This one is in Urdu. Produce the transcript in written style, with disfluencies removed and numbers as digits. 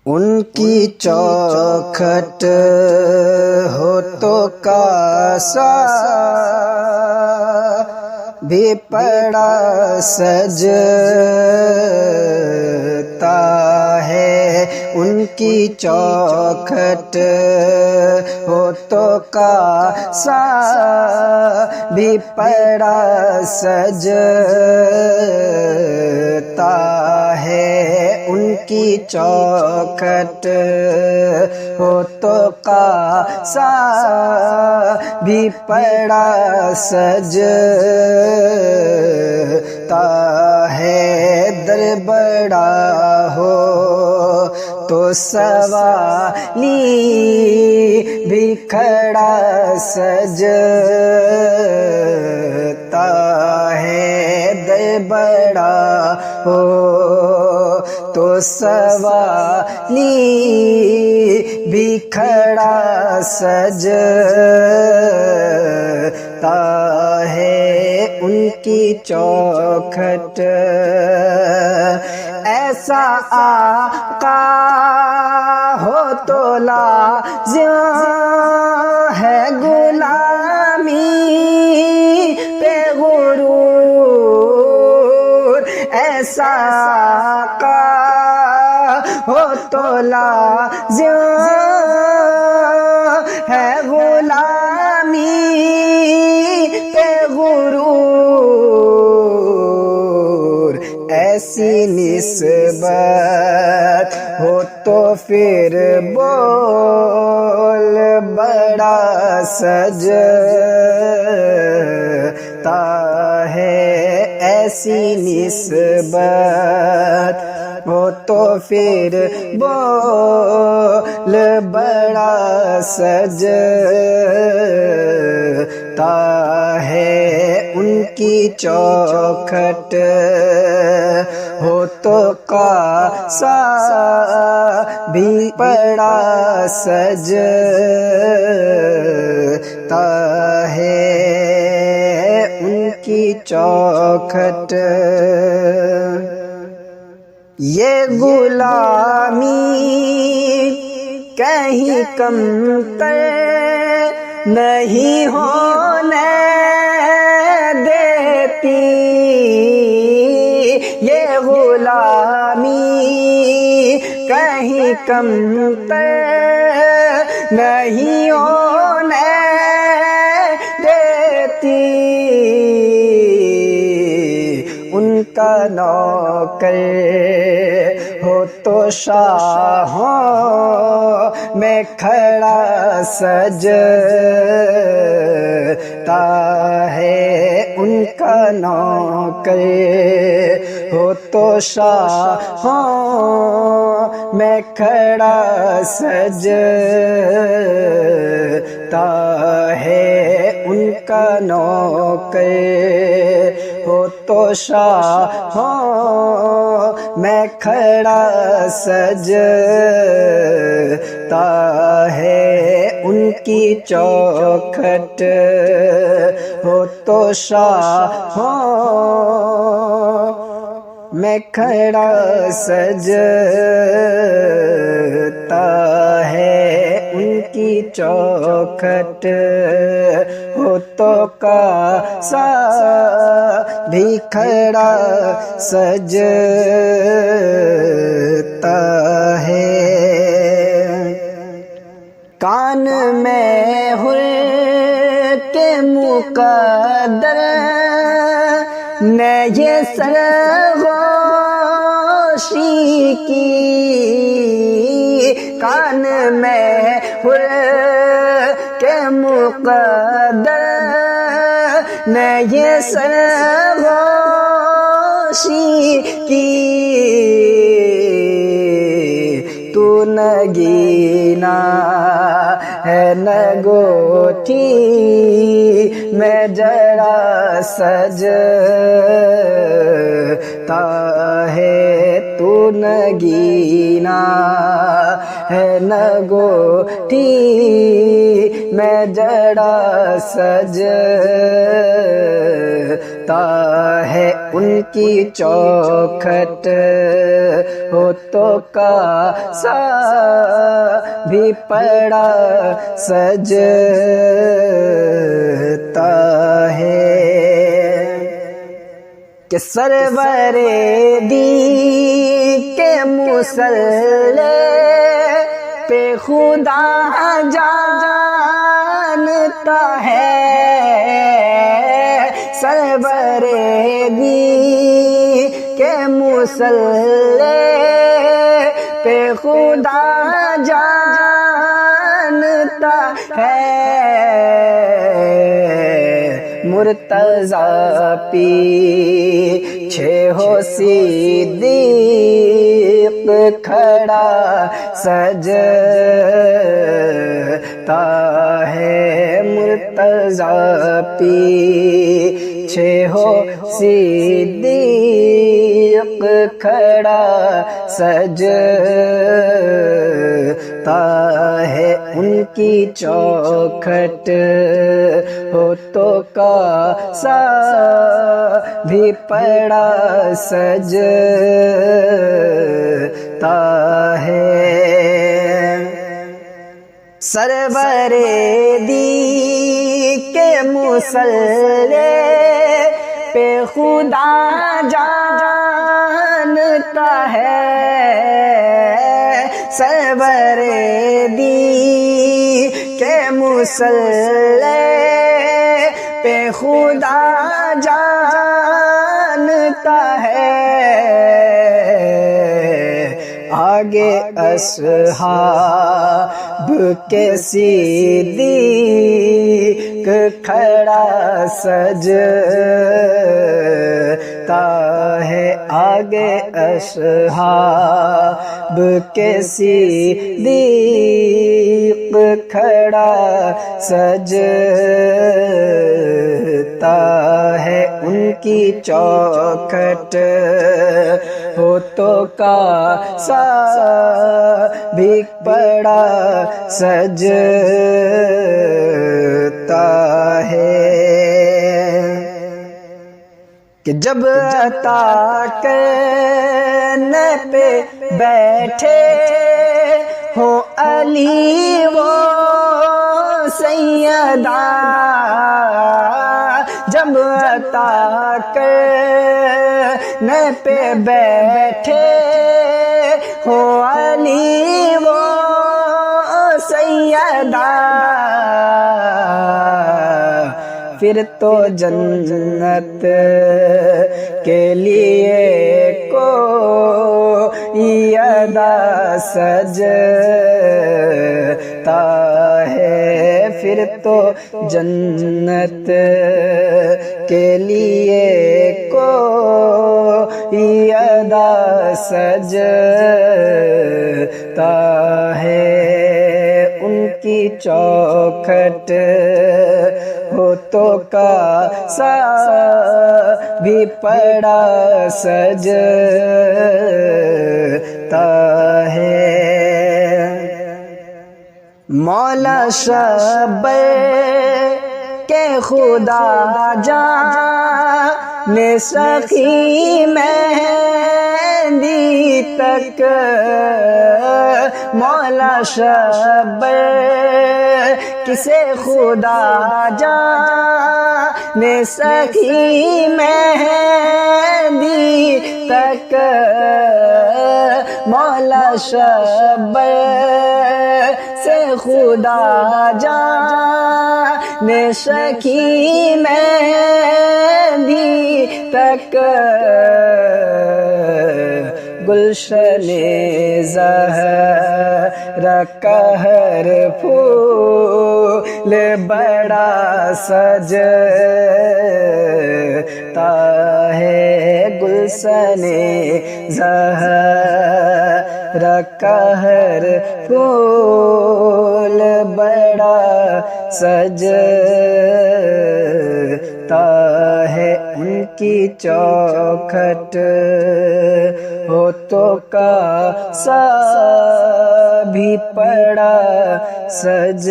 ان کی چوکھٹ ہونٹوں کا بھی پڑا سجتا ہے، ان کی چوکھٹ ہونٹوں کا بھی پڑا سجتا ہے، ان کی چوکھٹ ہونٹوں کا بھی پڑا سجتا ہے، در بڑا ہو تو سوالی بھی کھڑا سجتا ہے، در بڑا ہو تو سوالی بھی کھڑا سجتا ہے، ان کی چوکھٹ ایسا آقا ہو تو لازم ہے غلامی پہ غرور، ایسا آقا ہو تو لازم ہے غلامی پہ غرور، ایسی نسبت ہو تو پھر بول بڑا سجتا ہے، ایسی نسبت ہو تو پھر بول بڑا سجتا ہے، ان کی چوکھٹ ہونٹوں کا بھی پڑا سجتا ہے، ان کی چوکھٹ یہ غلامی کہیں کم تر نہیں ہونے دیتی، یہ غلامی کہیں کم تر نہیں ہونے دیتی، ان کا نوکر ہو تو شاہوں میں کھڑا سجتا ہے، ان کا نوکر ہو تو شاہوں میں کھڑا سجتا ہے، ان کا نوکر ہو تو شاہوں میں کھڑا سجتا ہے، ان کی چوکھٹ ہو تو شاہوں میں کھڑا سجتا ہے، ان کی چوکھٹ ہونٹوں کا بھی کھڑا سجتا ہے، کان میں حر کے مقدر نے یہ سرگوشی کی، کان میں حر کے مقدر نے یہ سرگوشی کی، تو نگینا ہے نگوٹھی میں جڑا سجتا ہے، تو نگینا ہے نگوٹی میں جڑا سجتا ہے ان کی چوکھٹ ہوتوں کا سا بھی پڑا سجتا ہے کہ سرور دی کے مصلی پہ خدا جانتا ہے سرور دی کے مصلی پہ خدا جانتا ہے مرتضیٰ پیچھے ہو صدیق کھڑا سجتا ہے مرتضیٰ پیچھے ہو صدیق کھڑا سجتا ہے ان کی چوکھٹ ہوتوں کا سا بھی پڑا سجتا ہے سرور دی کے مصلی پہ خدا جانتا ہے سرور دی کے مصلی پہ خدا جانتا ہے آگے اصحاب کے صدیق کھڑا سجتا ہے آگے اصحاب کے صدیق کھڑا سجتا ہے ان کی چوکھٹ ہوتوں کا سا بھی پڑا سجتا ہے کہ جب عطا کرنے پہ بیٹھے ہو علی وہ سیدہ جب عطا کرنے پہ بیٹھے ہو علی وہ سیدہ پھر تو جنت کے لیے کوئی ادا سجتا ہے پھر تو جنت کے لیے کوئی ادا سجتا ہے ان کی چوکھٹ ہوتوں کا سا بھی پڑا سجتا ہے مولا شبیر کہ خدا جانے سخی مہندی تک مولا شبیر کسے خدا جانے سخی مہندی تک مولا شبیر سے خدا جانے سخی مہندی تک گلشن زہرا کا ہر پھول بڑا سجتا ہے گلشن زہرا کا ہر پھول بڑا سجتا ہے ان کی چوکھٹ، ہوتوں کا سا بھی پڑا سج